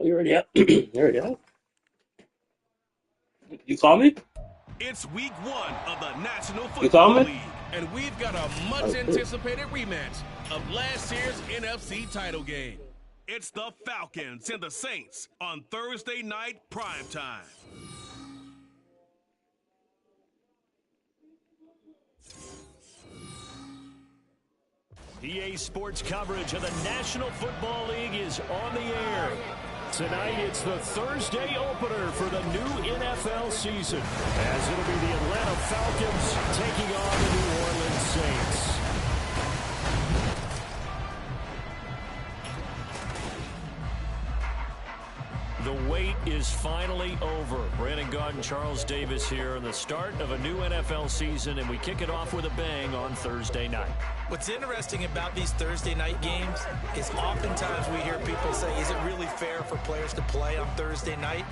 Oh, you already out? You already out? You call me? It's week 1 of the National You call Football me? League, and we've got a Oh, cool. much-anticipated rematch of last year's NFC title game. It's the Falcons and the Saints on Thursday night primetime. EA Sports coverage of the National Football League is on the air. Tonight, it's the Thursday opener for the new NFL season, as it'll be the Atlanta Falcons taking on the New Orleans Saints. The wait is finally over. Brandon Gaudin, Charles Davis here on the start of a new NFL season, and we kick it off with a bang on Thursday night. What's interesting about these Thursday night games is oftentimes we hear people say, is it really fair for players to play on Thursday night?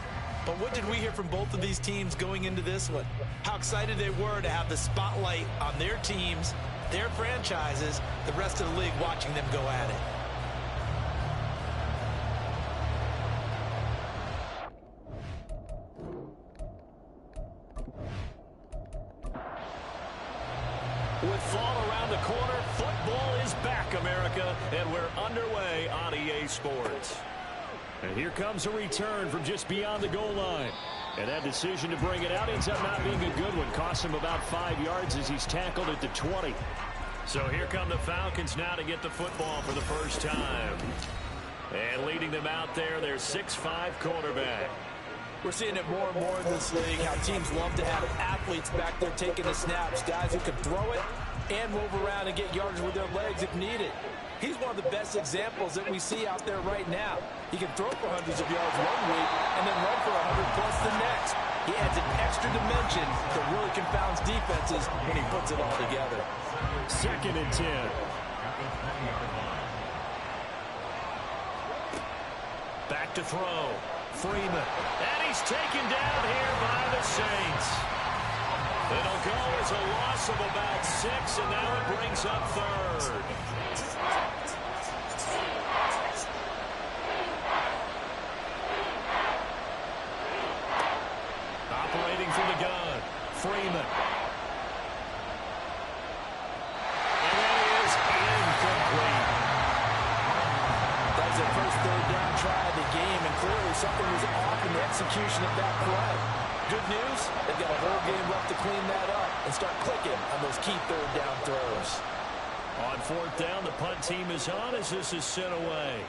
But what did we hear from both of these teams going into this one? How excited they were to have the spotlight on their teams, their franchises, the rest of the league watching them go at it. With fall around the corner, football is back, America, and we're underway on EA Sports. And here comes a return from just beyond the goal line. And that decision to bring it out ends up not being a good one. Cost him about 5 yards as he's tackled at the 20. So here come the Falcons now to get the football for the first time. And leading them out there, their 6'5" quarterback. We're seeing it more and more in this league, how teams love to have athletes back there taking the snaps, guys who can throw it and move around and get yards with their legs if needed. He's one of the best examples that we see out there right now. He can throw for hundreds of yards one week and then run for 100+ the next. He adds an extra dimension that really confounds defenses when he puts it all together. 2nd and 10. Back to throw. Freeman. And he's taken down here by the Saints. It'll go as a loss of about 6, and now it brings up 3rd. Operating from the gun. Freeman. And that is incomplete. That was their first 3rd down try of the game, and clearly something was off in the execution of that play. Good news, they've got a whole game left to clean that up and start clicking on those key 3rd down throws. On 4th down, the punt team is on as this is sent away.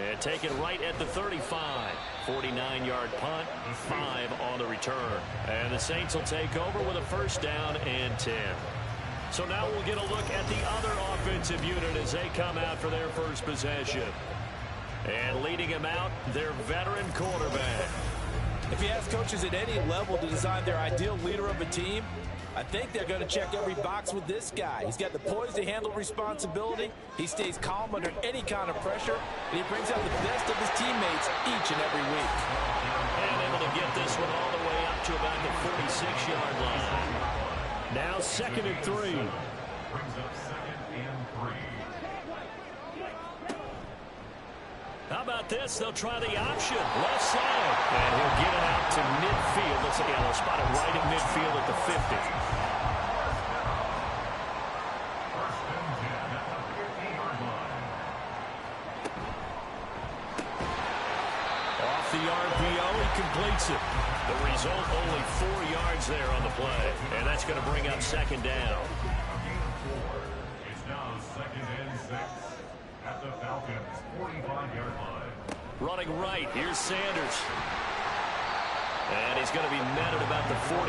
And taken right at the 35. 49-yard punt, 5 on the return. And the Saints will take over with a 1st down and 10. So now we'll get a look at the other offensive unit as they come out for their first possession. And leading him out, their veteran quarterback. If you ask coaches at any level to design their ideal leader of a team, I think they're going to check every box with this guy. He's got the poise to handle responsibility. He stays calm under any kind of pressure, and he brings out the best of his teammates each and every week. And able to get this one all the way up to about the 46-yard line. Now 2nd and 3. Brings up 2nd and 3. How about this? They'll try the option. Left side. And he'll get it out to midfield. Let's see. They'll spot it right at midfield at the 50. First and 10 at the 50-yard line. Off the RPO, he completes it. The result, only 4 yards there on the play. And that's going to bring up 2nd down. It's now 2nd and 6 at the Falcons' 45-yard line. Running right, here's Sanders. And he's going to be met at about the 43.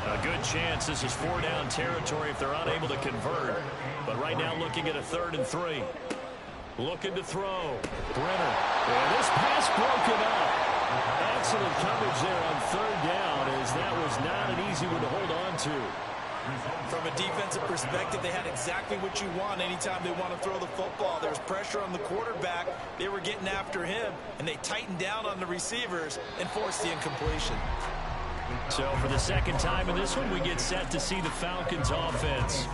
A good chance this is 4-down territory if they're unable to convert. But right now looking at a 3rd and 3. Looking to throw. Brenner. And this pass broken up. Excellent coverage there on 3rd down, as that was not an easy one to hold on to. From a defensive perspective, they had exactly what you want anytime they want to throw the football. There's pressure on the quarterback. They were getting after him, and they tightened down on the receivers and forced the incompletion. So for the 2nd time in this one, we get set to see the Falcons offense.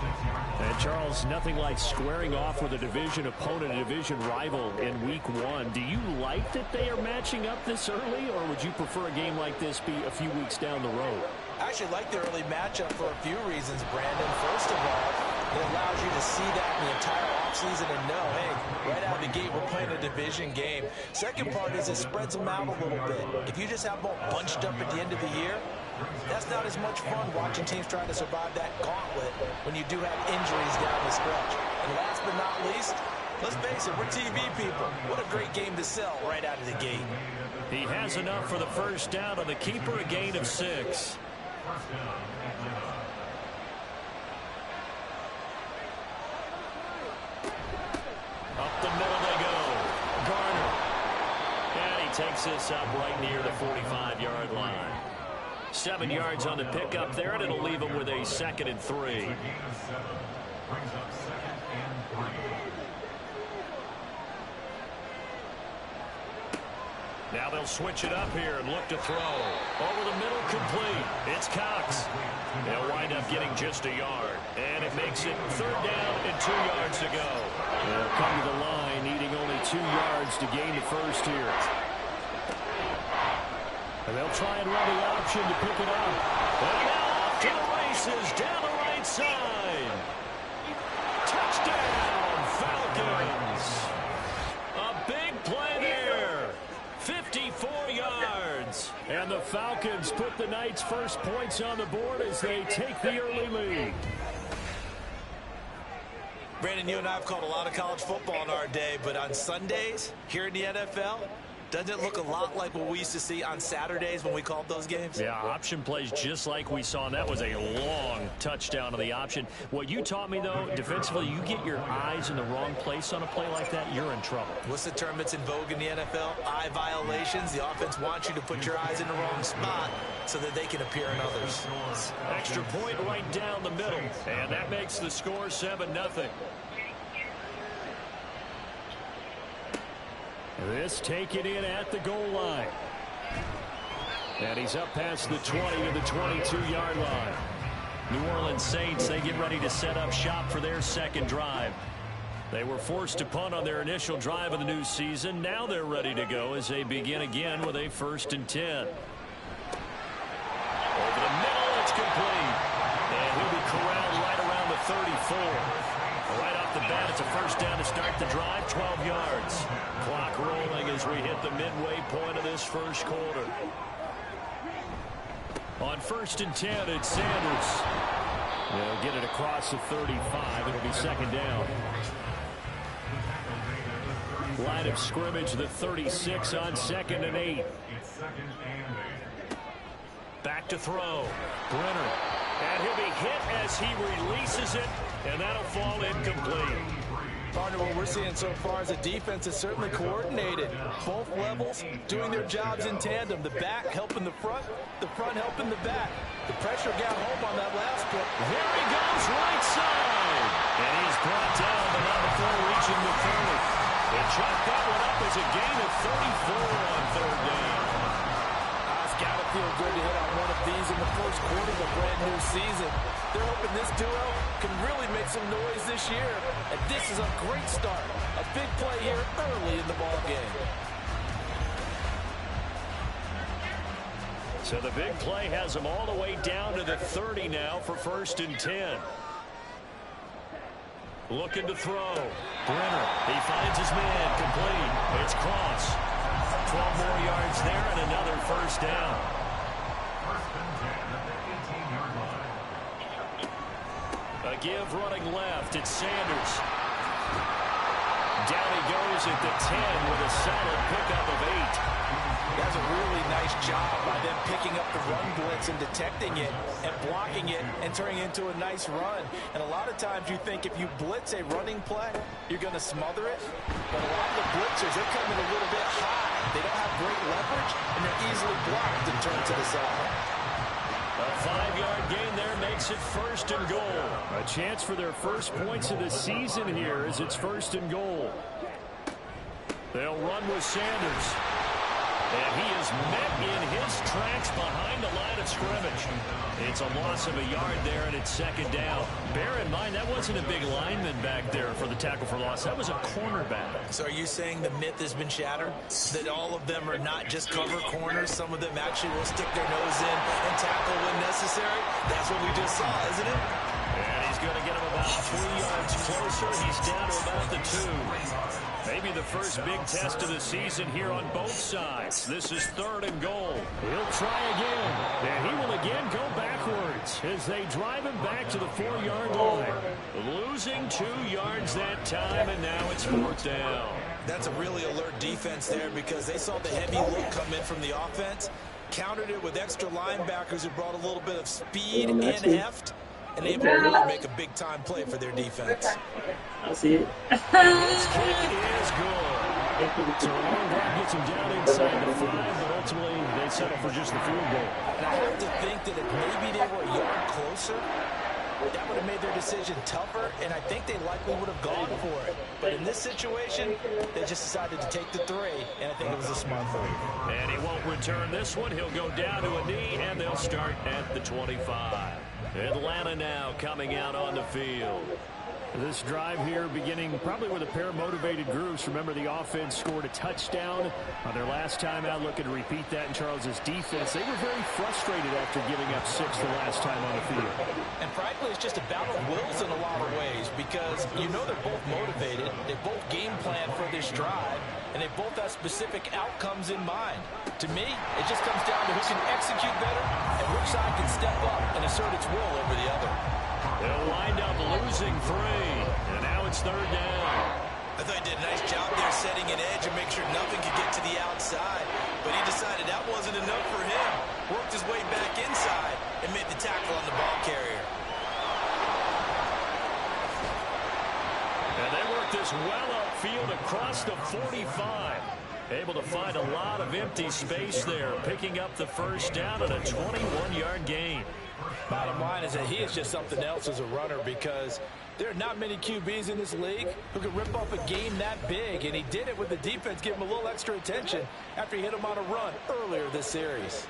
And Charles, nothing like squaring off with a division opponent, a division rival in week 1. Do you like that they are matching up this early, or would you prefer a game like this be a few weeks down the road? I actually like the early matchup for a few reasons, Brandon. First of all, it allows you to see that in the entire offseason and know, hey, right out of the gate, we're playing a division game. Second part is it spreads them out a little bit. If you just have them all bunched up at the end of the year, that's not as much fun watching teams trying to survive that gauntlet when you do have injuries down the stretch. And last but not least, let's face it, we're TV people. What a great game to sell right out of the gate. He has enough for the first down on the keeper, a gain of 6. Up the middle they go. Garner. And he takes this up right near the 45-yard line. 7 yards on the pickup there, and it'll leave him with a 2nd and 3. Now they'll switch it up here and look to throw. Over the middle, complete. It's Cox. They'll wind up getting just a yard. And it makes it 3rd down and 2 yards to go. They'll come to the line, needing only 2 yards to gain the first here. And they'll try and run the option to pick it up. And now off to the races, down the right side. Touchdown, Falcons. A big play there. 54 yards. And the Falcons put the Knights' first points on the board as they take the early lead. Brandon, you and I have called a lot of college football in our day, but on Sundays, here in the NFL, doesn't it look a lot like what we used to see on Saturdays when we called those games? Yeah, option plays just like we saw, and that was a long touchdown of the option. What you taught me, though, defensively, you get your eyes in the wrong place on a play like that, you're in trouble. What's the term that's in vogue in the NFL? Eye violations. The offense wants you to put your eyes in the wrong spot so that they can appear in others. Extra point right down the middle, and that makes the score 7-0. This taken in at the goal line. And he's up past the 20 to the 22-yard line. New Orleans Saints, they get ready to set up shop for their second drive. They were forced to punt on their initial drive of the new season. Now they're ready to go as they begin again with a 1st and 10. Over the middle, it's complete. And he'll be corralled right around the 34. Right off the bat, it's a 1st down to start the drive, 12 yards. Clock rolling as we hit the midway point of this first quarter. On 1st and 10, it's Sanders. They'll get it across the 35. It'll be 2nd down. Line of scrimmage, the 36 on 2nd and 8. Back to throw. Brenner. And he'll be hit as he releases it, and that'll fall incomplete. Partner, what we're seeing so far is the defense is certainly coordinated. Both levels doing their jobs in tandem. The back helping the front helping the back. The pressure got home on that last play. Here he goes, right side. And he's brought down, but not before reaching the 30. They chalked that one up as a gain of 34 on 3rd down. It's got to feel good to hit on one of these in the first quarter of a brand new season. They're hoping this duo can really make some noise this year. And this is a great start. A big play here early in the ball game. So the big play has them all the way down to the 30 now for 1st and 10. Looking to throw. Brenner. He finds his man. Complete. It's Cross. 12 more yards there and another 1st down. A give running left. It's Sanders. Down he goes at the 10 with a solid pickup of 8. That's a really nice job by them picking up the run blitz and detecting it and blocking it and turning it into a nice run. And a lot of times you think if you blitz a running play, you're going to smother it. But a lot of the blitzers, they're coming a little bit high. They don't have great leverage, and they're easily blocked and turned to the side. A 5-yard gain there makes it 1st and goal. A chance for their first points of the season here as it's 1st and goal. They'll run with Sanders. And he is met in his tracks behind the line of scrimmage. It's a loss of a yard there, and it's second down. Bear in mind, that wasn't a big lineman back there for the tackle for loss. That was a cornerback. So are you saying the myth has been shattered? That all of them are not just cover corners? Some of them actually will stick their nose in and tackle when necessary? That's what we just saw, isn't it? And he's going to get him about 3 yards closer. He's down to about the 2. Maybe the first big test of the season here on both sides. This is 3rd and goal. He'll try again. And he will again go backwards as they drive him back to the 4-yard line. Losing 2 yards that time, and now it's 4th down. That's a really alert defense there because they saw the heavy look come in from the offense, countered it with extra linebackers who brought a little bit of speed and heft, and able to really make a big-time play for their defense. I see it. This kick is good. So a long drive gets him down inside the 5, but ultimately they settle for just the field goal. And I have to think that if maybe they were a yard closer, that would have made their decision tougher, and I think they likely would have gone for it. But in this situation, they just decided to take the 3, and I think it was a smart move. And he won't return this one. He'll go down to a knee, and they'll start at the 25. Atlanta now coming out on the field. This drive here beginning probably with a pair of motivated groups. Remember, the offense scored a touchdown on their last time out. Looking to repeat that in Charles's defense. They were very frustrated after giving up 6 the last time on the field. And frankly, it's just a battle of wills in a lot of ways because you know they're both motivated. They both game plan for this drive, and they both have specific outcomes in mind. To me, it just comes down to who can execute better and which side can step up and assert its will over the other. They'll wind up losing 3, and now it's 3rd down. I thought he did a nice job there setting an edge and make sure nothing could get to the outside, but he decided that wasn't enough for him. Worked his way back inside and made the tackle on the ball carrier. And they work this well upfield across the 45. Able to find a lot of empty space there, picking up the first down and a 21-yard gain. Bottom line is that he is just something else as a runner because there are not many QBs in this league who can rip off a game that big, and he did it with the defense giving him a little extra attention after he hit him on a run earlier this series.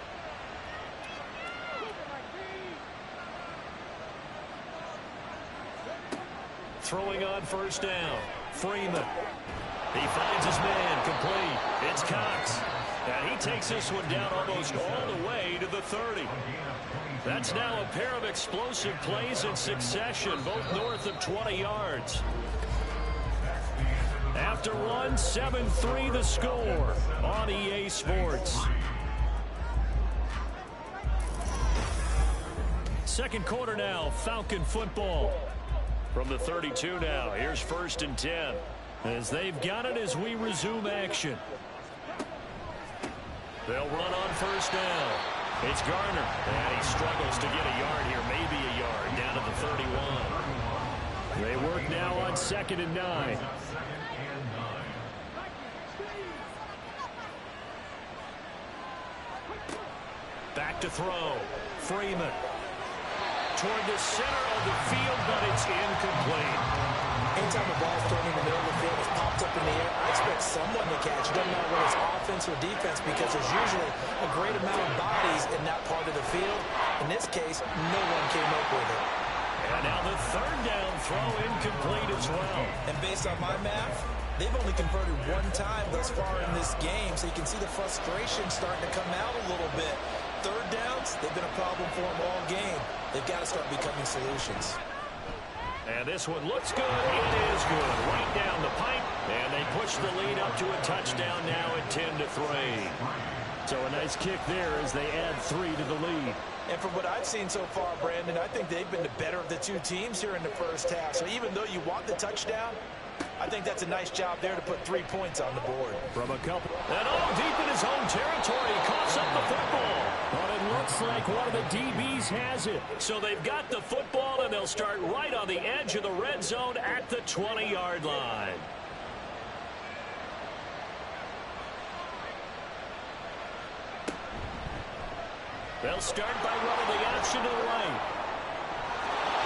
Throwing on first down, Freeman. He finds his man, complete. It's Cox. And he takes this one down almost all the way to the 30. That's now a pair of explosive plays in succession, both north of 20 yards. After one, 7-3 the score on EA Sports. Second quarter now, Falcon football. From the 32 now, here's 1st and 10. As they've got it as we resume action. They'll run on first down. It's Garner. And he struggles to get a yard here, maybe a yard, down to the 31. They work now on 2nd and 9. Back to throw. Freeman. Toward the center of the field, but it's incomplete. Anytime the ball's thrown in the middle of the field, it's popped up in the air, I expect someone to catch it. Doesn't matter whether it's offense or defense because there's usually a great amount of bodies in that part of the field. In this case, no one came up with it. And now the 3rd down throw incomplete as well. And based on my math, they've only converted 1 time thus far in this game, so you can see the frustration starting to come out a little bit. 3rd downs, they've been a problem for them all game. They've got to start becoming solutions. And this one looks good. It is good. Right down the pipe. And they push the lead up to a touchdown now at 10-3. So a nice kick there as they add 3 to the lead. And from what I've seen so far, Brandon, I think they've been the better of the 2 teams here in the first half. So even though you want the touchdown, I think that's a nice job there to put 3 points on the board. From a couple. And all deep in his own territory. Coughs up the football. But it looks like one of the DBs has it. So they've got the football, and they'll start right on the edge of the red zone at the 20-yard line. They'll start by running the option to the right.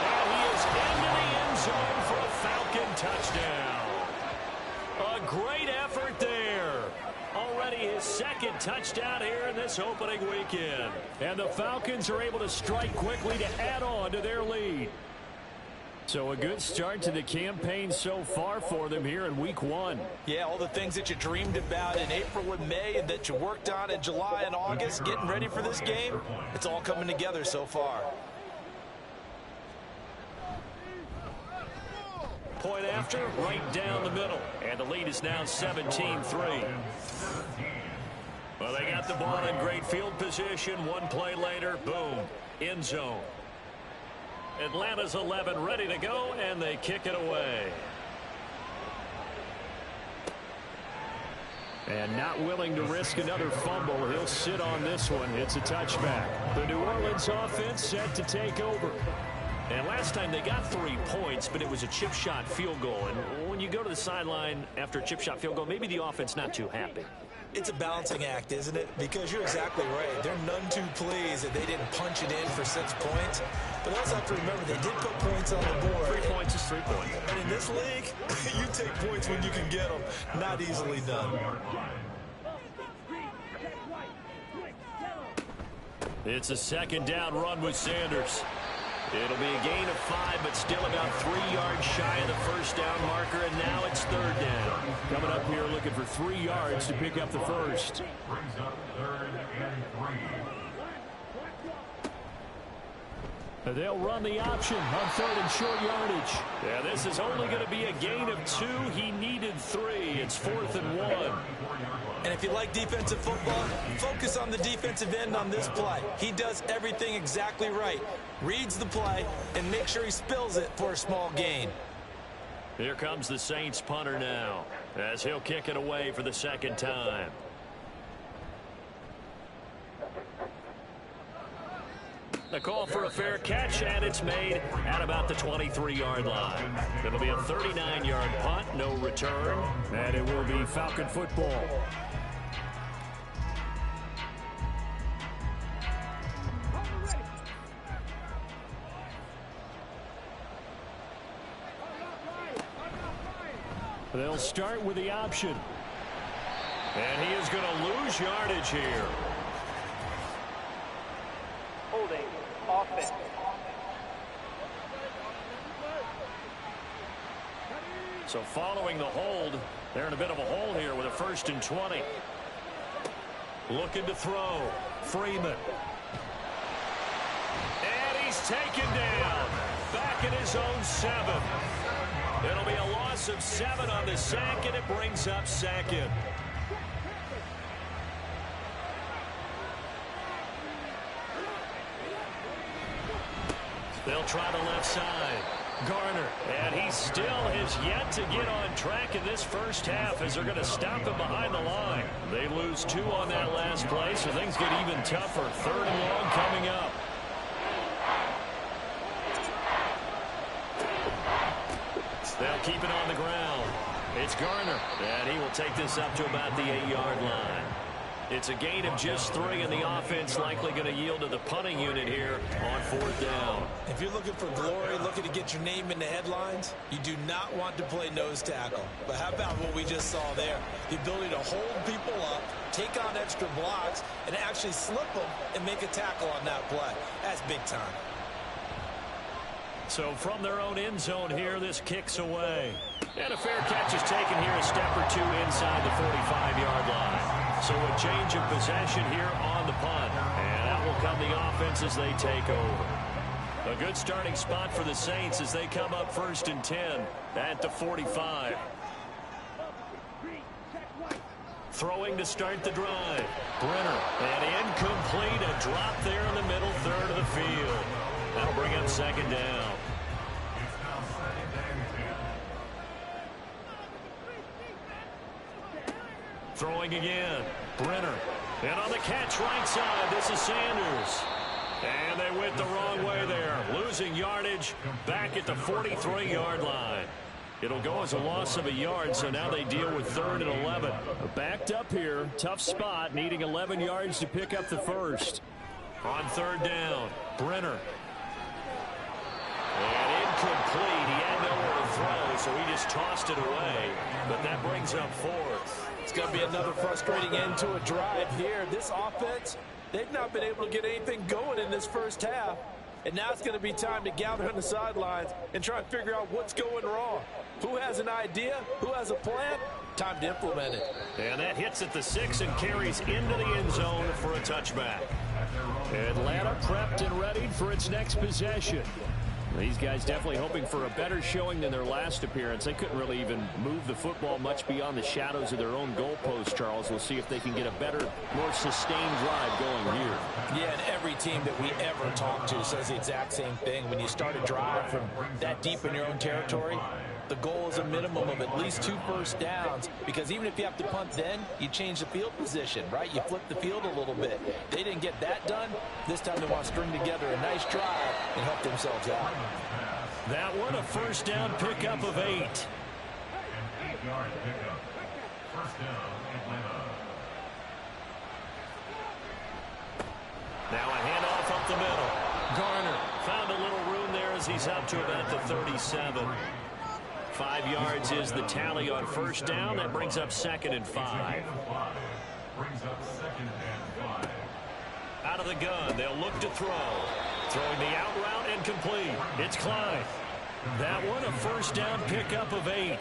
And he is into the end zone for a Falcon touchdown. A great effort there. Already his second touchdown here in this opening weekend. And the Falcons are able to strike quickly to add on to their lead. So a good start to the campaign so far for them here in week 1. Yeah, all the things that you dreamed about in April and May and that you worked on in July and August, getting ready for this game, it's all coming together so far. Point after, right down the middle. And the lead is now 17-3. Well, they got the ball in great field position. One play later, boom, end zone. Atlanta's 11 ready to go, and they kick it away. And not willing to risk another fumble. He'll sit on this one. It's a touchback. The New Orleans offense set to take over. And last time they got 3 points, but it was a chip shot field goal. And when you go to the sideline after a chip shot field goal, maybe the offense not too happy. It's a balancing act, isn't it? Because you're exactly right. They're none too pleased that they didn't punch it in for 6 points. But they also have to remember they did put points on the board. 3 points is 3 points. And in this league, you take points when you can get them. Not easily done. It's a second down run with Sanders. It'll be a gain of 5, but still about 3 yards shy of the first down marker, and now it's 3rd down. Coming up here looking for 3 yards to pick up the first. Brings up 3rd and 3. They'll run the option on 3rd and short yardage. Yeah, this is only going to be a gain of 2. He needed 3. It's 4th and 1. And if you like defensive football, focus on the defensive end on this play. He does everything exactly right. Reads the play and make sure he spills it for a small gain. Here comes the Saints punter now, as he'll kick it away for the 2nd time. The call for a fair catch, and it's made at about the 23-yard line. It'll be a 39-yard punt, no return, and it will be Falcon football. They'll start with the option. And he is going to lose yardage here. Holding offense. So following the hold, they're in a bit of a hole here with a 1st and 20. Looking to throw. Freeman. And he's taken down. Back in his own 7. It'll be a loss of 7 on the sack, and it brings up 2nd. They'll try the left side. Garner, and he still has yet to get on track in this first half as they're going to stop him behind the line. They lose 2 on that last play, so things get even tougher. 3rd and long coming up. They'll keep it on the ground. It's Garner, and he will take this up to about the 8-yard line. It's a gain of just 3, and the offense likely going to yield to the punting unit here on 4th down. If you're looking for glory, looking to get your name in the headlines, you do not want to play nose tackle. But how about what we just saw there? The ability to hold people up, take on extra blocks, and actually slip them and make a tackle on that play. That's big time. So from their own end zone here, this kicks away. And a fair catch is taken here a step or 2 inside the 45-yard line. So a change of possession here on the punt. And that will come the offense as they take over. A good starting spot for the Saints as they come up 1st and 10 at the 45. Throwing to start the drive. Brenner, and incomplete. A drop there in the middle 3rd of the field. That'll bring up 2nd down. It's now 2nd and 10. Throwing again. Brenner. And on the catch right side, this is Sanders. And they went the wrong way there. Losing yardage back at the 43-yard line. It'll go as a loss of a yard, so now they deal with 3rd and 11. Backed up here. Tough spot, needing 11 yards to pick up the first. On 3rd down, Brenner. And incomplete. He had nowhere to throw, so he just tossed it away. But that brings up fourth. It's going to be another frustrating end to a drive here. This offense, they've not been able to get anything going in this first half. And now it's going to be time to gather on the sidelines and try and figure out what's going wrong. Who has an idea? Who has a plan? Time to implement it. And that hits at the 6 and carries into the end zone for a touchback. Atlanta prepped and ready for its next possession. These guys definitely hoping for a better showing than their last appearance. They couldn't really even move the football much beyond the shadows of their own goalpost, Charles. We'll see if they can get a better, more sustained drive going here. Yeah, and every team that we ever talk to says the exact same thing. When you start a drive from that deep in your own territory, the goal is a minimum of at least 2 first downs, because even if you have to punt then, you change the field position, right? You flip the field a little bit. They didn't get that done. This time they want to string together a nice drive and help themselves out. That one, a first down pickup of 8. An 8-yard pickup. First down, Atlanta. Now a handoff up the middle. Garner found a little room there as he's up to about the 37. 5 yards is the tally on first down. That brings up 2nd and 5. Brings up 2nd and 5. Out of the gun, they'll look to throw. Throwing the out route and complete. It's Klein. That one, a first down pickup of 8. An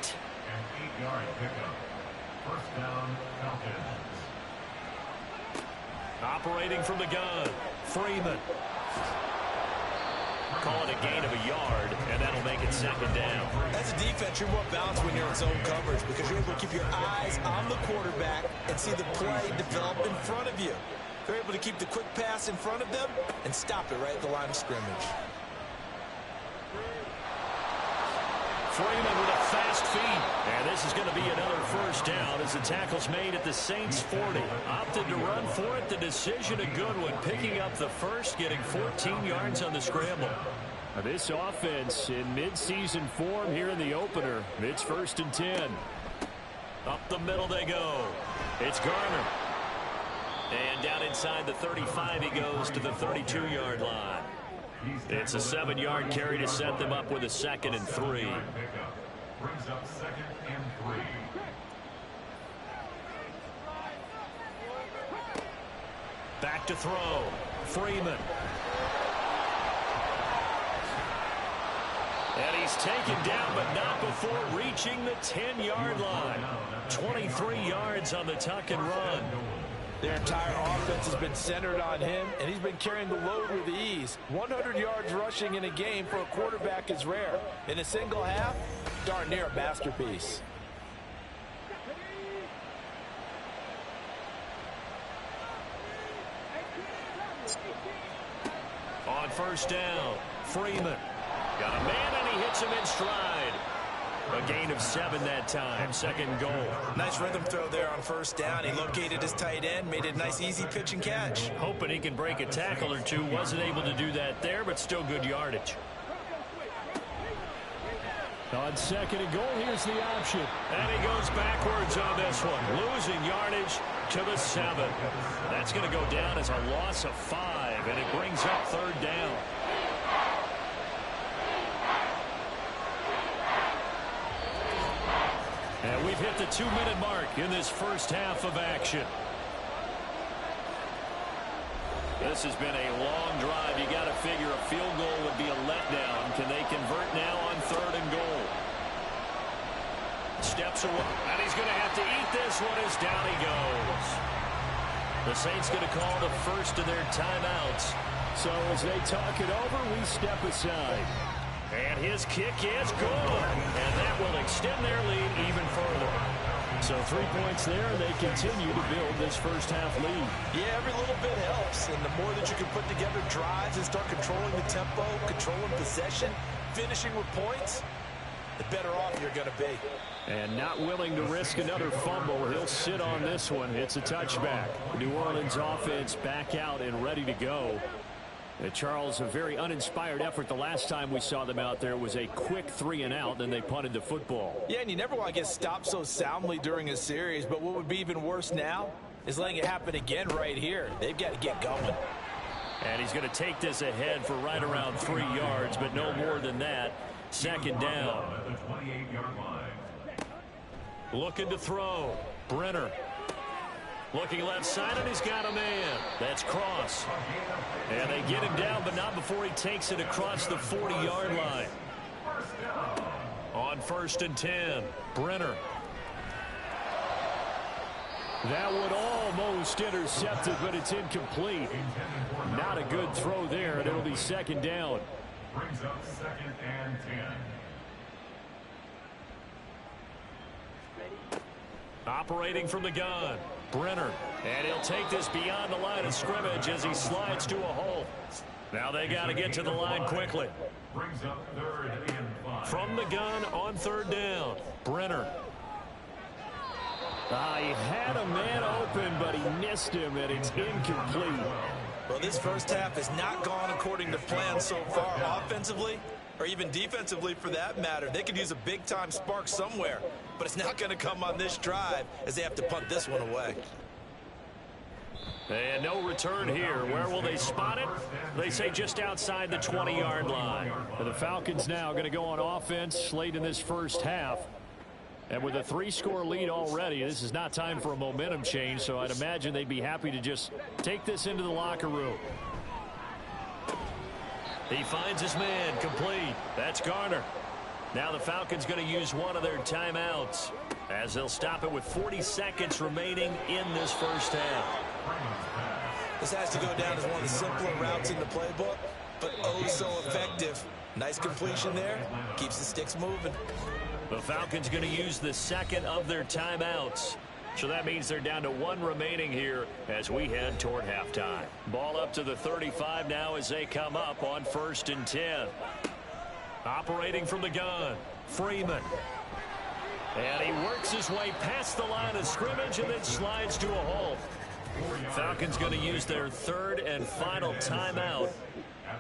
8-yard pickup. First down, Falcons. Operating from the gun, Freeman. Call it a gain of a yard, and that'll make it 2nd down. As a defense, you're more balanced when you're in zone coverage because you're able to keep your eyes on the quarterback and see the play develop in front of you. They're able to keep the quick pass in front of them and stop it right at the line of scrimmage. Freeman with a fast feet. And this is going to be another first down as the tackle's made at the Saints 40. Opted to run for it. The decision a good one. Picking up the first, getting 14 yards on the scramble. This offense in mid-season form here in the opener. It's 1st and 10. Up the middle they go. It's Garner. And down inside the 35 he goes to the 32-yard line. It's a 7-yard carry to set them up with a 2nd and 3. Brings up 2nd and 3. Back to throw. Freeman. And he's taken down, but not before reaching the 10-yard line. 23 yards on the tuck and run. Their entire offense has been centered on him, and he's been carrying the load with ease. 100 yards rushing in a game for a quarterback is rare. In a single half, darn near a masterpiece. On first down, Freeman. Got a man, and he hits him in stride. A gain of 7 that time. 2nd goal. Nice rhythm throw there on first down. He located his tight end, made it a nice easy pitch and catch. Hoping he can break a tackle or two. Wasn't able to do that there, but still good yardage. On 2nd and goal, here's the option. And he goes backwards on this one. Losing yardage to the 7. That's going to go down as a loss of 5, and it brings up 3rd down. And we've hit the 2-minute mark in this first half of action. This has been a long drive. You got to figure a field goal would be a letdown. Can they convert now on 3rd and goal? Steps away, and he's going to have to eat this one as down he goes. The Saints going to call the first of their timeouts. So as they talk it over, we step aside. And his kick is good. And that will extend their lead even further. So 3 points there, and they continue to build this first half lead. Yeah, every little bit helps. And the more that you can put together drives and start controlling the tempo, controlling possession, finishing with points, the better off you're going to be. And not willing to risk another fumble. He'll sit on this one. It's a touchback. New Orleans offense back out and ready to go. Charles, a very uninspired effort. The last time we saw them out there was a quick 3-and-out, and they punted the football. Yeah, and you never want to get stopped so soundly during a series, but what would be even worse now is letting it happen again right here. They've got to get going. And he's going to take this ahead for right around 3 yards, but no more than that. Second down. At the 28-yard line. Looking to throw. Brenner. Looking left side, and he's got a man. That's Cross. And they get him down, but not before he takes it across the 40-yard line. On 1st and 10, Brenner. That would almost intercept it, but it's incomplete. Not a good throw there, and it'll be second down. Brings up 2nd and 10. Operating from the gun, Brenner. And he'll take this beyond the line of scrimmage as he slides to a hole. Now they got to get to the line quickly. Brings up 3rd and 5. From the gun on 3rd down, Brenner. He had a man open, but he missed him, and it's incomplete. Well, this first half has not gone according to plan so far offensively, or even defensively for that matter. They could use a big-time spark somewhere, but it's not going to come on this drive as they have to punt this one away. And no return here. Where will they spot it? They say just outside the 20-yard line. And the Falcons now going to go on offense late in this first half. And with a 3-score lead already, this is not time for a momentum change, so I'd imagine they'd be happy to just take this into the locker room. He finds his man, complete. That's Garner. Now the Falcons going to use one of their timeouts as they'll stop it with 40 seconds remaining in this first half. This has to go down as one of the simpler routes in the playbook, but oh so effective. Nice completion there. Keeps the sticks moving. The Falcons going to use the second of their timeouts. So that means they're down to 1 remaining here as we head toward halftime. Ball up to the 35 now as they come up on 1st and 10. Operating from the gun, Freeman. And he works his way past the line of scrimmage and then slides to a hole. Falcons going to use their 3rd and final timeout.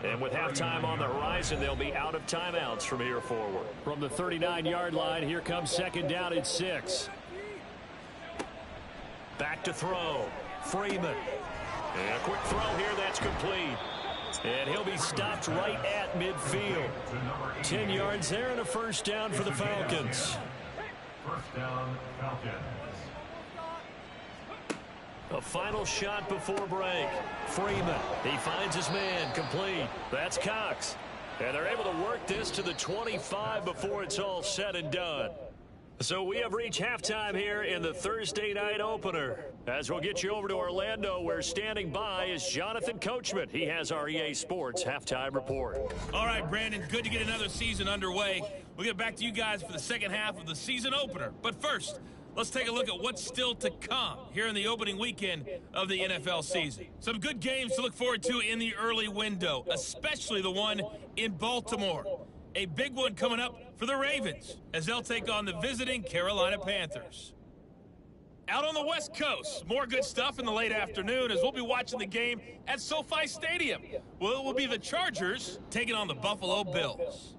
And with halftime on the horizon, they'll be out of timeouts from here forward. From the 39-yard line, here comes 2nd down at 6. Back to throw. Freeman. And a quick throw here, that's complete. And he'll be stopped right at midfield. 10 yards there and a first down for the Falcons. First down, Falcons. A final shot before break. Freeman. He finds his man, complete. That's Cox. And they're able to work this to the 25 before it's all said and done. So we have reached halftime here in the Thursday night opener. As we'll get you over to Orlando, where standing by is Jonathan Coachman. He has our EA Sports halftime report. All right, Brandon, good to get another season underway. We'll get back to you guys for the second half of the season opener. But first, let's take a look at what's still to come here in the opening weekend of the NFL season. Some good games to look forward to in the early window, especially the one in Baltimore. A big one coming up for the Ravens as they'll take on the visiting Carolina Panthers. Out on the West Coast, more good stuff in the late afternoon as we'll be watching the game at SoFi Stadium. Well, it will be the Chargers taking on the Buffalo Bills.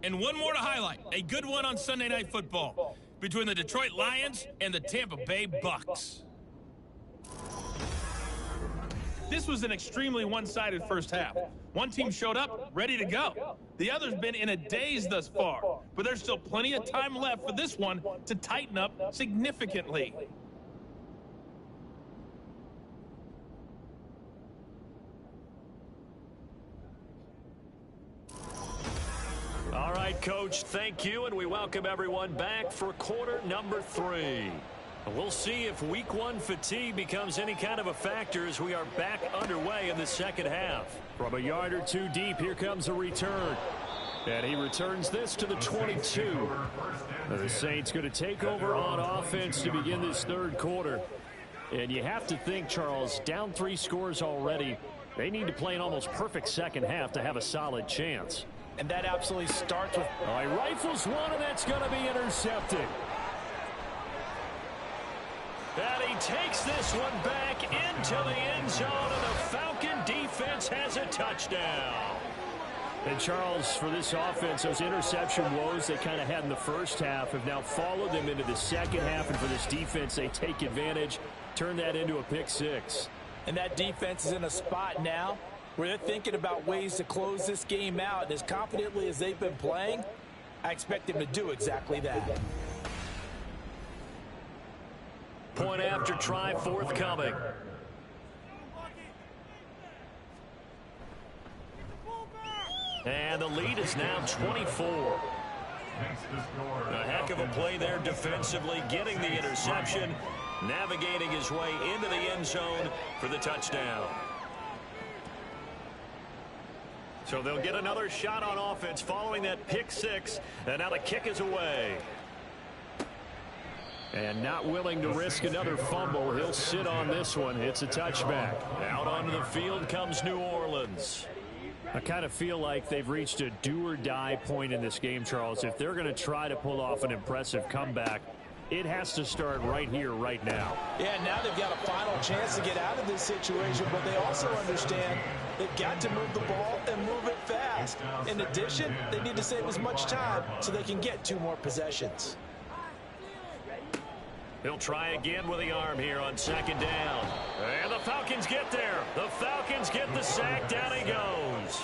And one more to highlight, a good one on Sunday Night Football between the Detroit Lions and the Tampa Bay Bucks. This was an extremely one-sided first half. One team showed up, ready to go. The other's been in a daze thus far, but there's still plenty of time left for this one to tighten up significantly. All right, Coach, thank you, and we welcome everyone back for quarter number 3. We'll see if week 1 fatigue becomes any kind of a factor as we are back underway in the second half. From a yard or two deep, here comes a return. And he returns this to the 22. The Saints going to take over on offense to begin this third quarter. And you have to think, Charles, down 3 scores already. They need to play an almost perfect second half to have a solid chance. And that absolutely starts with... All right, rifles one, and that's going to be intercepted. And he takes this one back into the end zone, and the Falcon defense has a touchdown. And Charles, for this offense, those interception woes they kind of had in the first half have now followed them into the second half, and for this defense, they take advantage, turn that into a pick 6. And that defense is in a spot now where they're thinking about ways to close this game out, and as confidently as they've been playing, I expect them to do exactly that. Point after try forthcoming. And the lead is now 24. A heck of a play there defensively, getting the interception, navigating his way into the end zone for the touchdown. So they'll get another shot on offense following that pick six, and now the kick is away. And not willing to risk another fumble, he'll sit on this one. It's a touchback. Out onto the field comes New Orleans. I kind of feel like they've reached a do-or-die point in this game, Charles. If they're going to try to pull off an impressive comeback, it has to start right here, right now. Yeah, now they've got a final chance to get out of this situation, but they also understand they've got to move the ball and move it fast. In addition, they need to save as much time so they can get 2 more possessions. He'll try again with the arm here on second down. And the Falcons get there. The Falcons get the sack. Down he goes.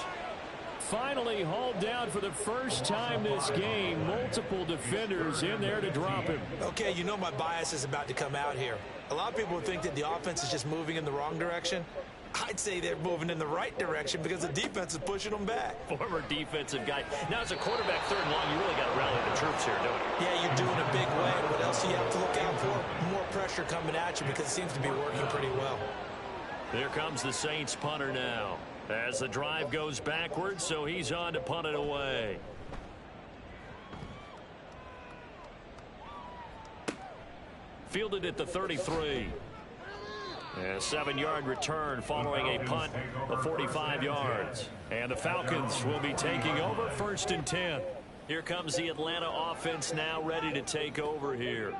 Finally hauled down for the first time this game. Multiple defenders in there to drop him. Okay, you know my bias is about to come out here. A lot of people think that the offense is just moving in the wrong direction. I'd say they're moving in the right direction because the defense is pushing them back. Former defensive guy. Now, as a quarterback, third and long, you really got to rally the troops here, don't you? Yeah, you do in a big way. What else do you have to look out for? More pressure coming at you because it seems to be working pretty well. Here comes the Saints punter now. As the drive goes backwards, so he's on to punt it away. Fielded at the 33. A 7-yard return following a punt of 45 yards. And the Falcons will be taking over, 1st and 10. Here comes the Atlanta offense now ready to take over here.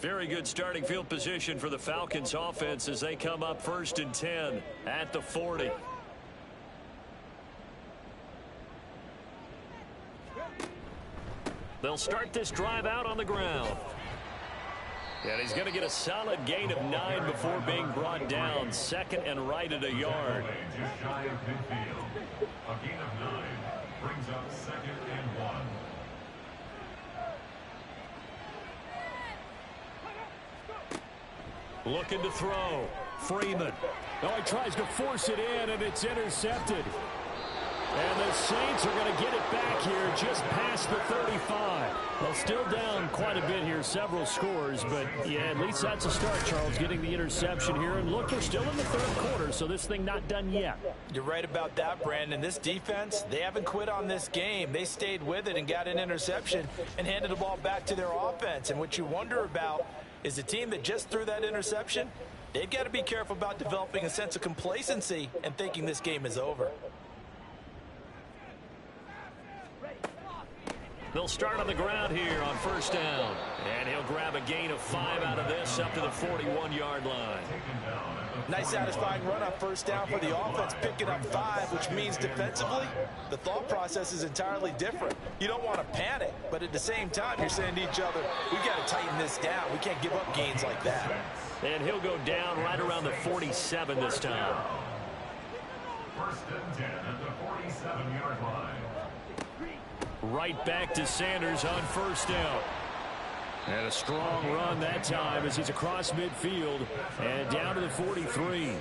Very good starting field position for the Falcons offense as they come up 1st and 10 at the 40. They'll start this drive out on the ground. And he's going to get a solid gain of 9 before being brought down. 2nd and right at a yard. Just shy of midfield. A gain of 9 brings up 2nd and 1. Looking to throw. Freeman. Oh, he tries to force it in, and it's intercepted. And the Saints are going to get it back here just past the 35. Well, still down quite a bit here, several scores, but yeah, at least that's a start, Charles, getting the interception here. And look, we're still in the 3rd quarter, so this thing not done yet. You're right about that, Brandon. This defense, they haven't quit on this game. They stayed with it and got an interception and handed the ball back to their offense. And what you wonder about is the team that just threw that interception, they've got to be careful about developing a sense of complacency and thinking this game is over. They'll start on the ground here on 1st down. And he'll grab a gain of 5 out of this up to the 41-yard line. Nice satisfying run on 1st down for the offense, picking up 5, which means defensively, the thought process is entirely different. You don't want to panic, but at the same time, you're saying to each other, we got to tighten this down. We can't give up gains like that. And he'll go down right around the 47 this time. 1st and 10 at the 47-yard line. Right back to Sanders on 1st down. And a strong run that time as he's across midfield and down to the 43.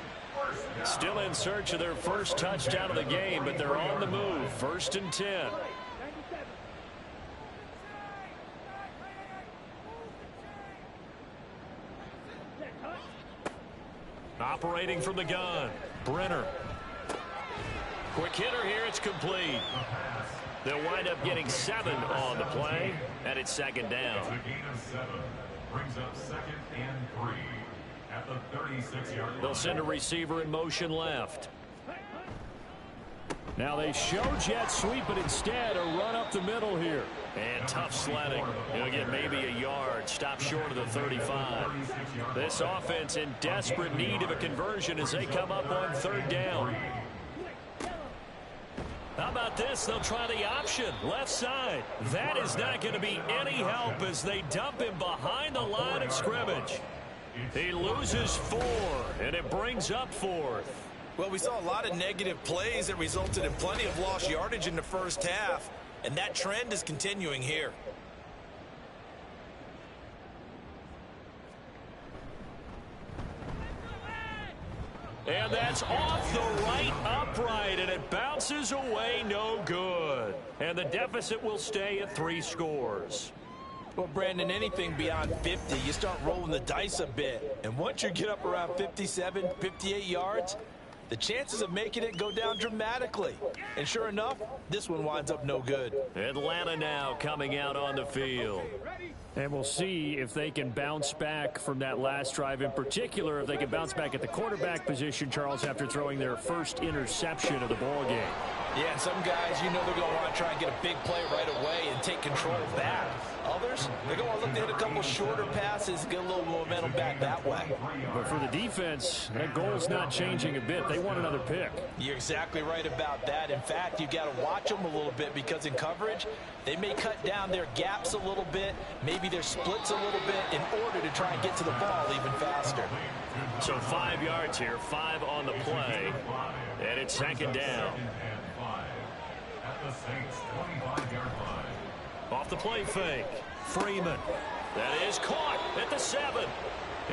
Still in search of their first touchdown of the game, but they're on the move. 1st and 10. Operating from the gun, Brenner. Quick hitter here, it's complete. They'll wind up getting 7 on the play, and it's 2nd down. It's a gain of 7. Brings up 2nd and 3 at the 36-yard line. They'll send a receiver in motion left. Now they show jet sweep, but instead a run up the middle here. And tough sledding. He'll get maybe a yard. Stop short of the 35. This offense in desperate need of a conversion as they come up on 3rd down. How about this? They'll try the option, left side. That is not going to be any help as they dump him behind the line of scrimmage. He loses 4, and it brings up 4th. Well, we saw a lot of negative plays that resulted in plenty of lost yardage in the first half, and that trend is continuing here. And that's off the right upright, and it bounces away no good. And the deficit will stay at 3 scores. Well, Brandon, anything beyond 50, you start rolling the dice a bit. And once you get up around 57, 58 yards, the chances of making it go down dramatically. And sure enough, this one winds up no good. Atlanta now coming out on the field. And we'll see if they can bounce back from that last drive. In particular, if they can bounce back at the quarterback position, Charles, after throwing their first interception of the ball game. Yeah, some guys, you know they're going to want to try and get a big play right away and take control back. Others, they're going to look to hit a couple shorter passes, get a little momentum back that way. But for the defense, that goal's not changing a bit. They want another pick. You're exactly right about that. In fact, you got to watch them a little bit because in coverage, they may cut down their gaps a little bit, maybe their splits a little bit in order to try and get to the ball even faster. So 5 yards here, 5 on the play, and it's second down. Off the play fake, Freeman. That is caught at the 7.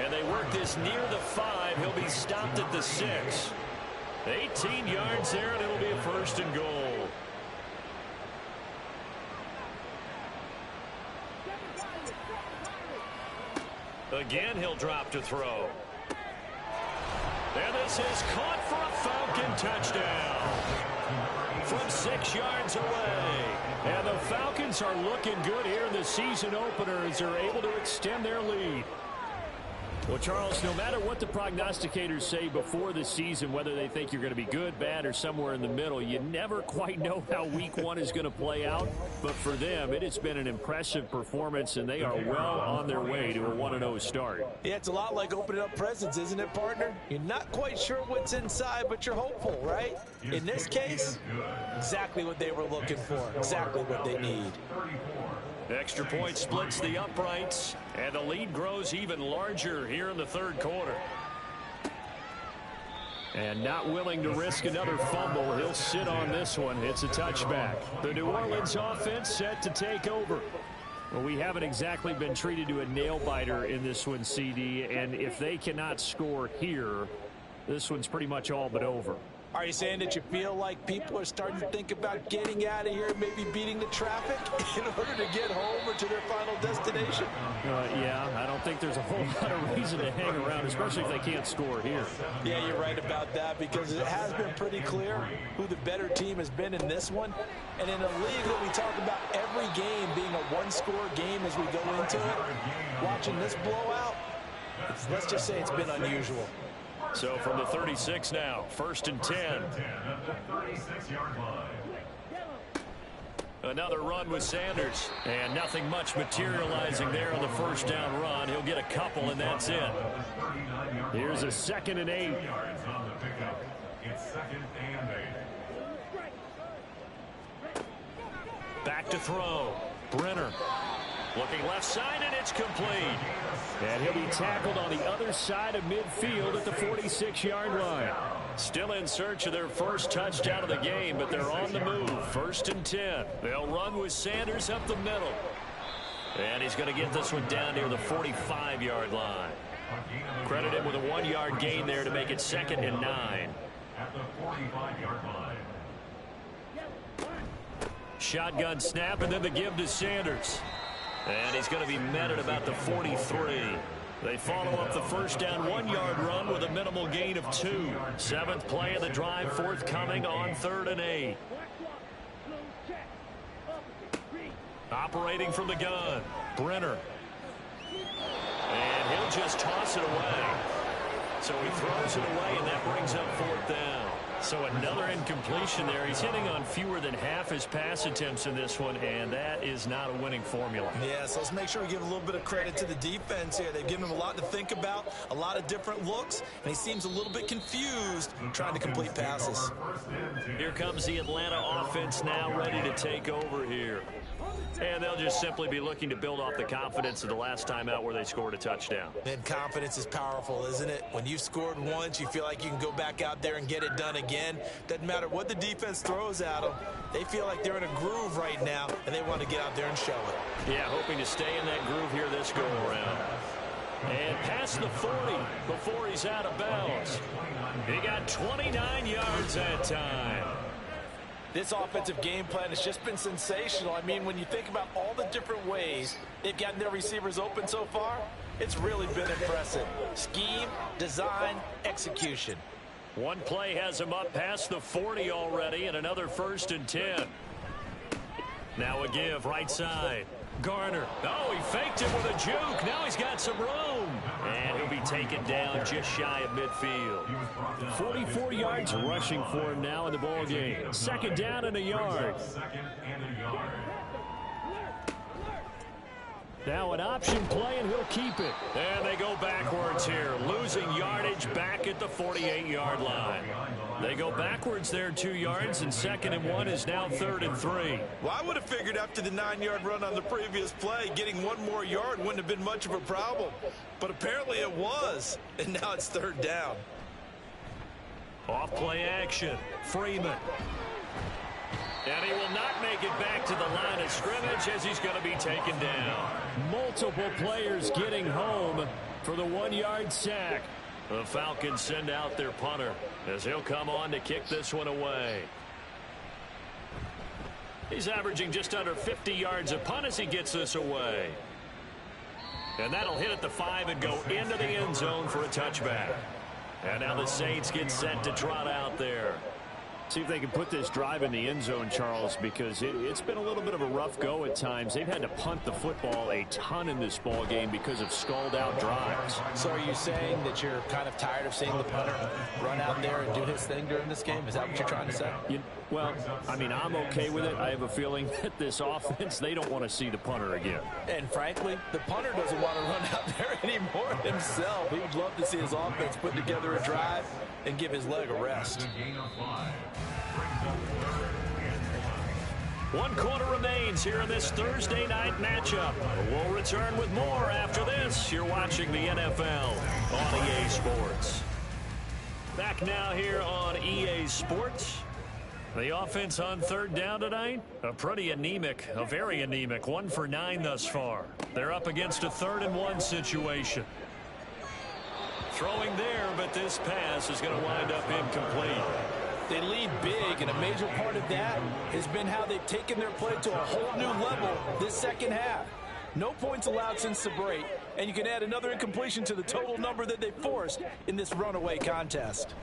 And they work this near the 5. He'll be stopped at the 6. 18 yards there, and it'll be a first and goal. Again, he'll drop to throw. And this is caught for a Falcon touchdown from 6 yards away. And the Falcons are looking good here in the season opener as they're able to extend their lead. Well, Charles, no matter what the prognosticators say before the season, whether they think you're going to be good, bad, or somewhere in the middle, you never quite know how week 1 is going to play out. But for them, it has been an impressive performance, and they are well on their way to a 1-0 start. Yeah, it's a lot like opening up presents, isn't it, partner? You're not quite sure what's inside, but you're hopeful, right? In this case, exactly what they were looking for, exactly what they need. Extra point splits the uprights, and the lead grows even larger here in the third quarter. And not willing to risk another fumble, he'll sit on this one. It's a touchback. The New Orleans offense set to take over. Well, we haven't exactly been treated to a nail-biter in this one, CD, and if they cannot score here, this one's pretty much all but over. Are you saying that you feel like people are starting to think about getting out of here, maybe beating the traffic in order to get home or to their final destination? Yeah, I don't think there's a whole lot of reason to hang around, especially if they can't score here. Yeah, you're right about that because it has been pretty clear who the better team has been in this one. And in a league that we talk about every game being a one-score game as we go into it, watching this blowout, let's just say it's been unusual. So from the 36 now, 1st and 10. Another run with Sanders. And nothing much materializing there on the first down run. He'll get a couple, and that's it. Here's a 2nd and 8. Back to throw. Brenner. Looking left side, and it's complete. And he'll be tackled on the other side of midfield at the 46-yard line. Still in search of their first touchdown of the game, but they're on the move. 1st and 10. They'll run with Sanders up the middle. And he's going to get this one down near the 45-yard line. Credit him with a 1-yard gain there to make it 2nd and 9. At the 45-yard line. Shotgun snap, and then the give to Sanders. And he's going to be met at about the 43. They follow up the first down 1-yard run with a minimal gain of 2. 7th play of the drive forthcoming on 3rd and 8. Operating from the gun, Brenner. And he'll just toss it away. So he throws it away, and that brings up 4th down. So another incompletion there. He's hitting on fewer than half his pass attempts in this one, and that is not a winning formula. Yeah, so let's make sure we give a little bit of credit to the defense here. They've given him a lot to think about, a lot of different looks, and he seems a little bit confused trying to complete passes. Here comes the Atlanta offense now ready to take over here. And they'll just simply be looking to build off the confidence of the last time out where they scored a touchdown. And confidence is powerful, isn't it? When you've scored once, you feel like you can go back out there and get it done again. Doesn't matter what the defense throws at them. They feel like they're in a groove right now, and they want to get out there and show it. Yeah, hoping to stay in that groove here this go-around. And past the 40 before he's out of bounds. He got 29 yards that time. This offensive game plan has just been sensational. I mean, when you think about all the different ways they've gotten their receivers open so far, it's really been impressive. Scheme, design, execution. One play has him up past the 40 already, and another 1st and 10. Now a give right side. Garner. Oh, he faked it with a juke. Now he's got some room. And he'll be taken down just shy of midfield. 44 yards rushing for him now in the ball game. 2nd down and a yard. Now an option play, and he'll keep it. And they go backwards here, losing yardage back at the 48-yard line. They go backwards there 2 yards, and 2nd and 1 is now 3rd and 3. Well, I would have figured after the 9-yard run on the previous play, getting 1 more yard wouldn't have been much of a problem. But apparently it was, and now it's 3rd down. Off play action, Freeman. And he will not make it back to the line of scrimmage as he's going to be taken down. Multiple players getting home for the 1-yard sack. The Falcons send out their punter as he'll come on to kick this one away. He's averaging just under 50 yards a punt as he gets this away. And that'll hit at the 5 and go into the end zone for a touchback. And now the Saints get set to trot out there. See if they can put this drive in the end zone, Charles, because it's been a little bit of a rough go at times. They've had to punt the football a ton in this ball game because of stalled-out drives. So are you saying that you're kind of tired of seeing the punter run out there and do his thing during this game? Is that what you're trying to say? Well, I mean, I'm okay with it. I have a feeling that this offense, they don't want to see the punter again. And frankly, the punter doesn't want to run out there anymore himself. He would love to see his offense put together a drive and give his leg a rest. 1 quarter remains here in this Thursday night matchup. We'll return with more after this. You're watching the NFL on EA Sports. Back now here on EA Sports. The offense on 3rd down tonight, a pretty anemic, a very anemic, 1 for 9 thus far. They're up against a 3rd and 1 situation. Throwing there, but this pass is going to wind up incomplete. They lead big, and a major part of that has been how they've taken their play to a whole new level this second half. No points allowed since the break, and you can add another incompletion to the total number that they forced in this runaway contest.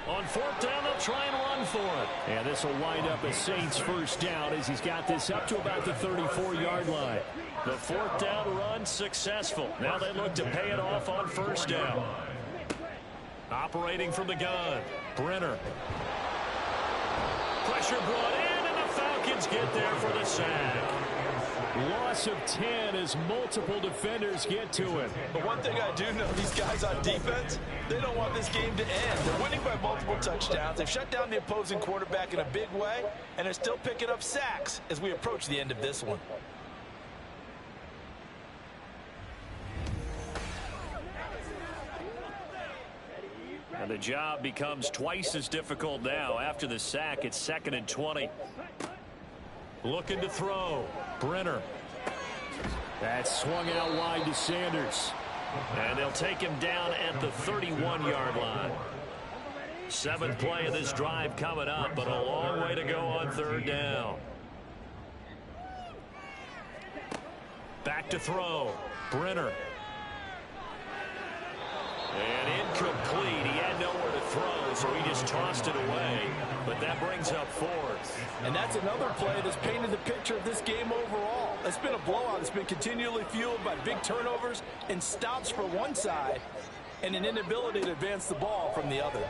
On 4th down, they'll try and run for it. And this will wind up a Saints 1st down as he's got this up to about the 34-yard line. The 4th down run successful. Now they look to pay it off on 1st down. Operating from the gun, Brenner. Pressure brought in, and the Falcons get there for the sack. Loss of 10 as multiple defenders get to him. But one thing I do know, these guys on defense, they don't want this game to end. They're winning by multiple touchdowns. They've shut down the opposing quarterback in a big way, and they're still picking up sacks as we approach the end of this one. And the job becomes twice as difficult now. After the sack, it's 2nd and 20. Looking to throw. Brenner. That's swung out wide to Sanders. And they'll take him down at the 31-yard line. 7th play of this drive coming up, but a long way to go on 3rd down. Back to throw. Brenner. And incomplete. He had nowhere to throw, so he just tossed it away. But that brings up 4th. And that's another play that's painted the picture of this game overall. It's been a blowout. It's been continually fueled by big turnovers and stops for one side and an inability to advance the ball from the other.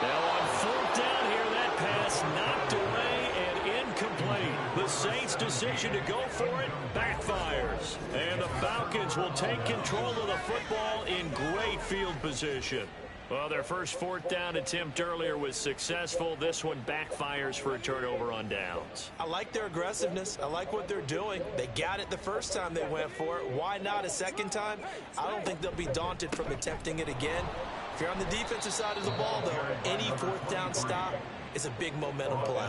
Now on 4th down here, that pass knocked away and incomplete. The Saints' decision to go for it backfires. And the Falcons will take control of the football in great field position. Well, their first fourth down attempt earlier was successful. This one backfires for a turnover on downs. I like their aggressiveness. I like what they're doing. They got it the first time they went for it. Why not a second time? I don't think they'll be daunted from attempting it again. If you're on the defensive side of the ball, though, any fourth down stop is a big momentum play.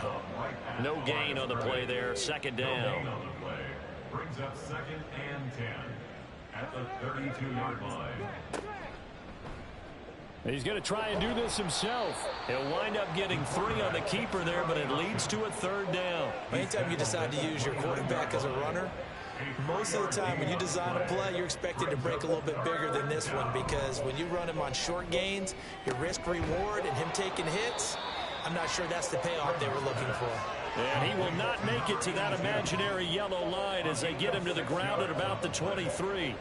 No gain on the play there. Second down. Brings up 2nd and 10 at the 32-yard line. He's going to try and do this himself. He'll wind up getting 3 on the keeper there, but it leads to a third down. Anytime you decide to use your quarterback as a runner, most of the time when you design a play, you're expected to break a little bit bigger than this one, because when you run him on short gains, your risk-reward and him taking hits, I'm not sure that's the payoff they were looking for. And he will not make it to that imaginary yellow line as they get him to the ground at about the 23.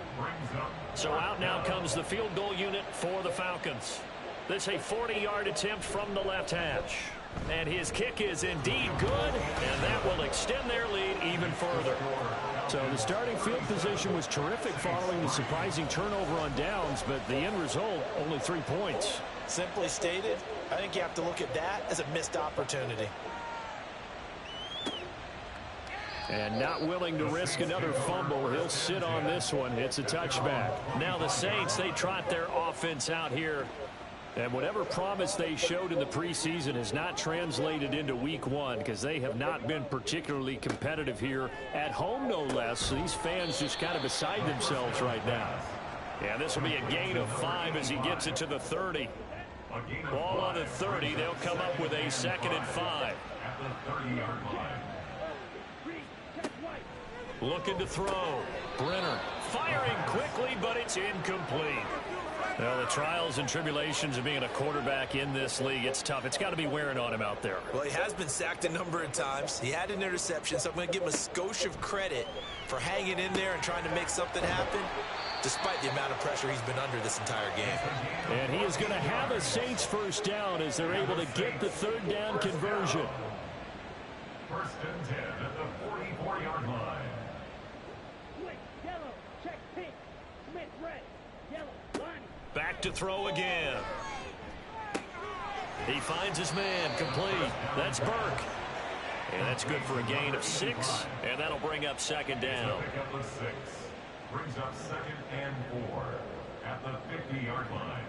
So out now comes the field goal unit for the Falcons. This is a 40-yard attempt from the left hash. And his kick is indeed good, and that will extend their lead even further. So the starting field position was terrific following the surprising turnover on downs, but the end result, only 3 points. Simply stated, I think you have to look at that as a missed opportunity. And not willing to risk another fumble. He'll sit on this one. It's a touchback. Now the Saints, they trot their offense out here. And whatever promise they showed in the preseason has not translated into week 1, because they have not been particularly competitive here at home, no less. So these fans just kind of beside themselves right now. Yeah, this will be a gain of 5 as he gets it to the 30. Ball on the 30. They'll come up with a 2nd and 5. At the 30-yard line. Looking to throw. Brenner firing quickly, but it's incomplete. Well, the trials and tribulations of being a quarterback in this league, it's tough. It's got to be wearing on him out there. Well, he has been sacked a number of times. He had an interception, so I'm going to give him a skosh of credit for hanging in there and trying to make something happen, despite the amount of pressure he's been under this entire game. And he is going to have a Saints first down as they're able to get the third down conversion. 1st and 10 at the 44-yard line. Back to throw again. He finds his man, complete. That's Burke. And that's good for a gain of 6, and that'll bring up 2nd down. Pick up the 6. Brings up 2nd and 4 at the 50-yard line.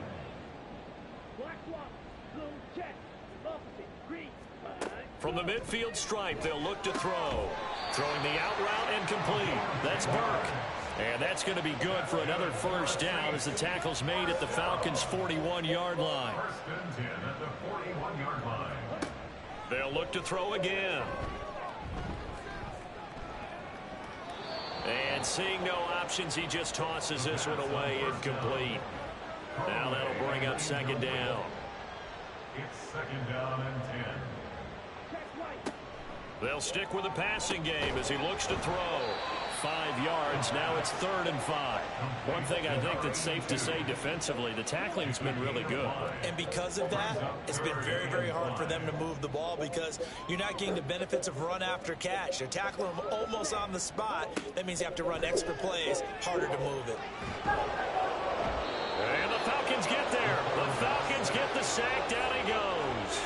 From the midfield stripe, they'll look to throw. Throwing the out route and complete. That's Burke. And that's going to be good for another first down as the tackle's made at the Falcons' 41-yard line. 1st and 10 at the 41-yard line. They'll look to throw again. And seeing no options, he just tosses this one away, incomplete. Now that'll bring up 2nd down. It's 2nd down and 10. They'll stick with the passing game as he looks to throw. 5 yards. Now it's 3rd and 5. One thing I think that's safe to say defensively, the tackling's been really good. And because of that, it's been very, very hard for them to move the ball, because you're not getting the benefits of run after catch. They're tackling them almost on the spot. That means you have to run extra plays, harder to move it. And the Falcons get there. The Falcons get the sack. Down he goes.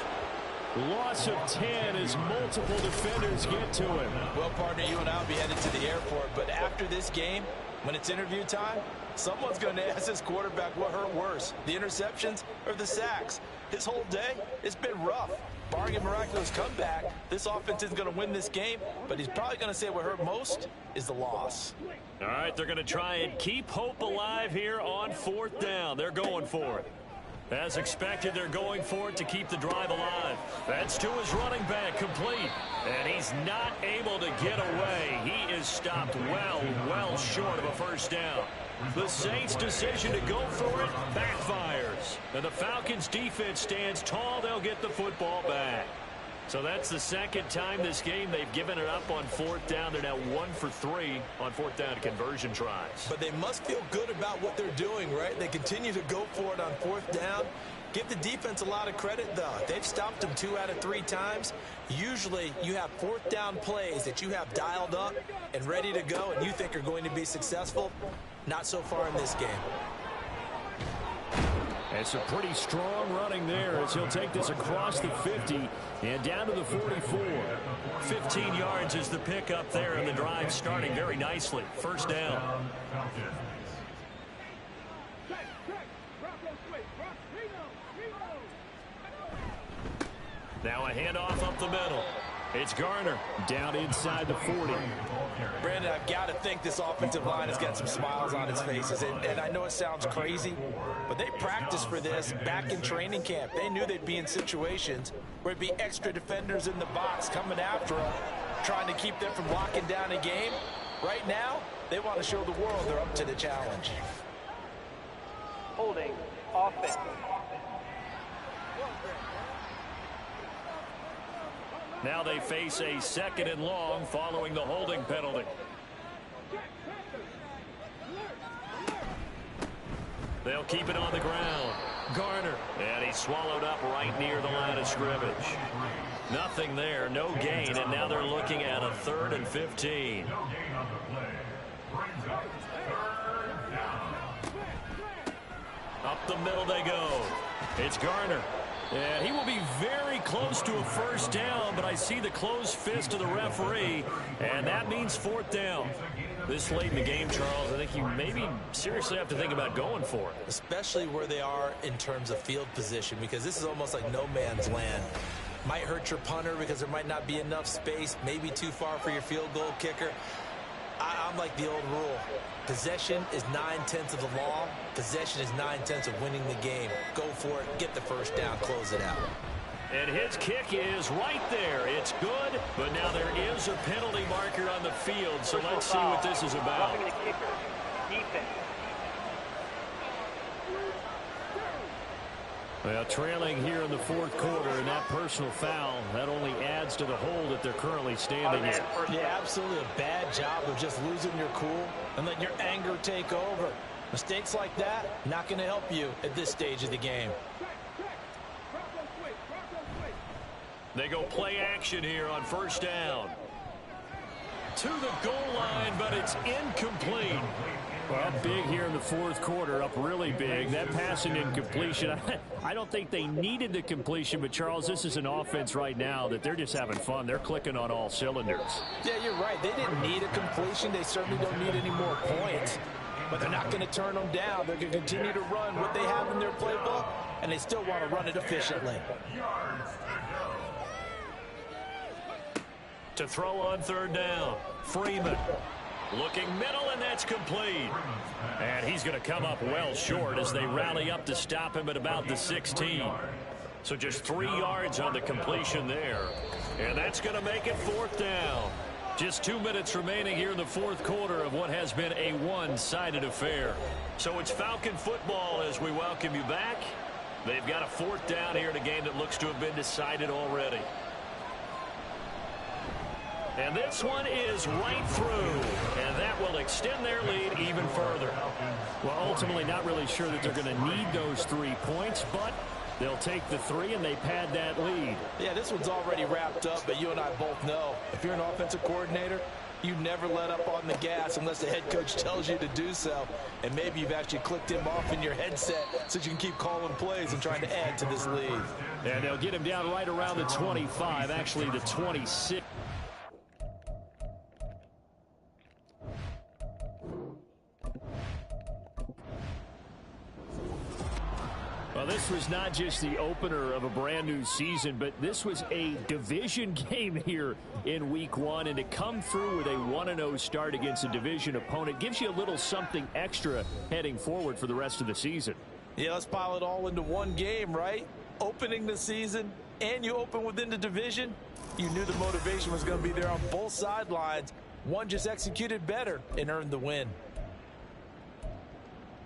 Loss of 10 as multiple defenders get to him. Well, partner, you and I will be headed to the airport, but after this game, when it's interview time, someone's going to ask this quarterback what hurt worse, the interceptions or the sacks. His whole day, it's been rough. Barring a miraculous comeback, this offense is going to win this game, but he's probably going to say what hurt most is the loss. All right, they're going to try and keep hope alive here on 4th down. They're going for it. As expected, they're going for it to keep the drive alive. That's to his running back, complete. And he's not able to get away. He is stopped well short of a first down. The Saints' decision to go for it backfires. And the Falcons' defense stands tall. They'll get the football back. So that's the 2nd time this game they've given it up on 4th down. They're now 1 for 3 on 4th down conversion tries. But they must feel good about what they're doing, right? They continue to go for it on 4th down. Give the defense a lot of credit, though. They've stopped them 2 out of 3 times. Usually, you have 4th down plays that you have dialed up and ready to go, and you think are going to be successful. Not so far in this game. And some pretty strong running there as he'll take this across the 50 and down to the 44. 15 yards is the pickup there, and the drive starting very nicely. First down. Now a handoff up the middle. It's Garner down inside the 40. Brandon, I've got to think this offensive line has got some smiles on its faces. And I know it sounds crazy, but they practiced for this back in training camp. They knew they'd be in situations where it'd be extra defenders in the box coming after them, trying to keep them from locking down a game. Right now, they want to show the world they're up to the challenge. Holding offense. Now they face a 2nd and long following the holding penalty. They'll keep it on the ground. Garner. And he's swallowed up right near the line of scrimmage. Nothing there, no gain, and now they're looking at a 3rd and 15. Up the middle they go. It's Garner. And he will be very close to a first down, but I see the closed fist of the referee, and that means 4th down. This late in the game, Charles, I think you maybe seriously have to think about going for it. Especially where they are in terms of field position, because this is almost like no man's land. Might hurt your punter because there might not be enough space, maybe too far for your field goal kicker. I'm like the old rule. Possession is 9/10 of the law. Possession is 9/10 of winning the game. Go for it. Get the first down. Close it out. And his kick is right there. It's good, but now there is a penalty marker on the field, so let's see what this is about. Roughing the kicker. Defense. Well, trailing here in the 4th quarter, and that personal foul, that only adds to the hole that they're currently standing in. Yeah, absolutely a bad job of just losing your cool and letting your anger take over. Mistakes like that, not going to help you at this stage of the game. They go play action here on first down. To the goal line, but it's incomplete. Well, big here in the 4th quarter, up really big. That passing incompletion, I don't think they needed the completion, but Charles, this is an offense right now that they're just having fun. They're clicking on all cylinders. Yeah, you're right. They didn't need a completion. They certainly don't need any more points, but they're not going to turn them down. They're going to continue to run what they have in their playbook, and they still want to run it efficiently. To throw on 3rd down, Freeman. Looking middle, and that's complete. And he's going to come up well short as they rally up to stop him at about the 16. So just 3 yards on the completion there. And that's going to make it 4th down. Just 2 minutes remaining here in the 4th quarter of what has been a one-sided affair. So it's Falcon football as we welcome you back. They've got a 4th down here in a game that looks to have been decided already. And this one is right through, and that will extend their lead even further. Well, ultimately not really sure that they're going to need those 3 points, but they'll take the 3 and they pad that lead. Yeah, this one's already wrapped up, but you and I both know if you're an offensive coordinator, you never let up on the gas unless the head coach tells you to do so. And maybe you've actually clicked him off in your headset so you can keep calling plays and trying to add to this lead. And they'll get him down right around the 25, actually the 26. Well, this was not just the opener of a brand new season, but this was a division game here in week 1. And to come through with a 1-0 start against a division opponent gives you a little something extra heading forward for the rest of the season. Yeah, let's pile it all into one game, right? Opening the season, and you open within the division. You knew the motivation was going to be there on both sidelines. One just executed better and earned the win.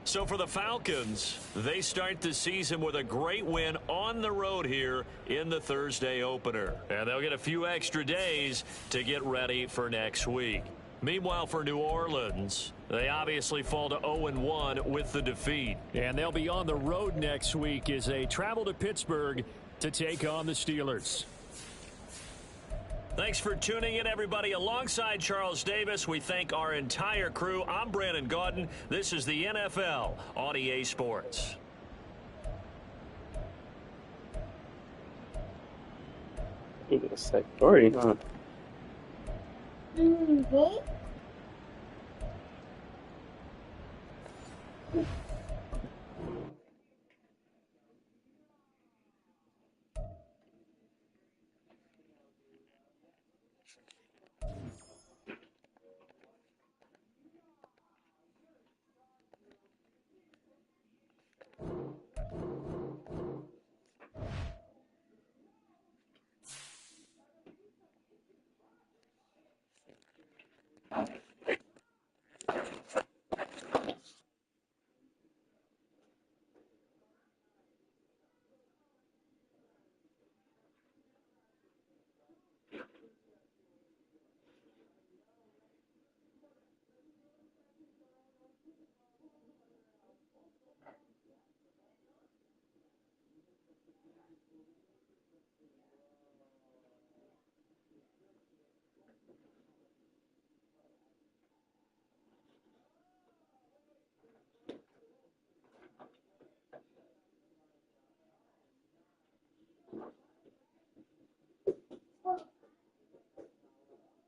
So for the Falcons, they start the season with a great win on the road here in the Thursday opener. And they'll get a few extra days to get ready for next week. Meanwhile, for New Orleans, they obviously fall to 0-1 with the defeat. And they'll be on the road next week as they travel to Pittsburgh to take on the Steelers. Thanks for tuning in, everybody. Alongside Charles Davis, we thank our entire crew. I'm Brandon Gaudin. This is the NFL on EA Sports. Give it a sec. Already, huh?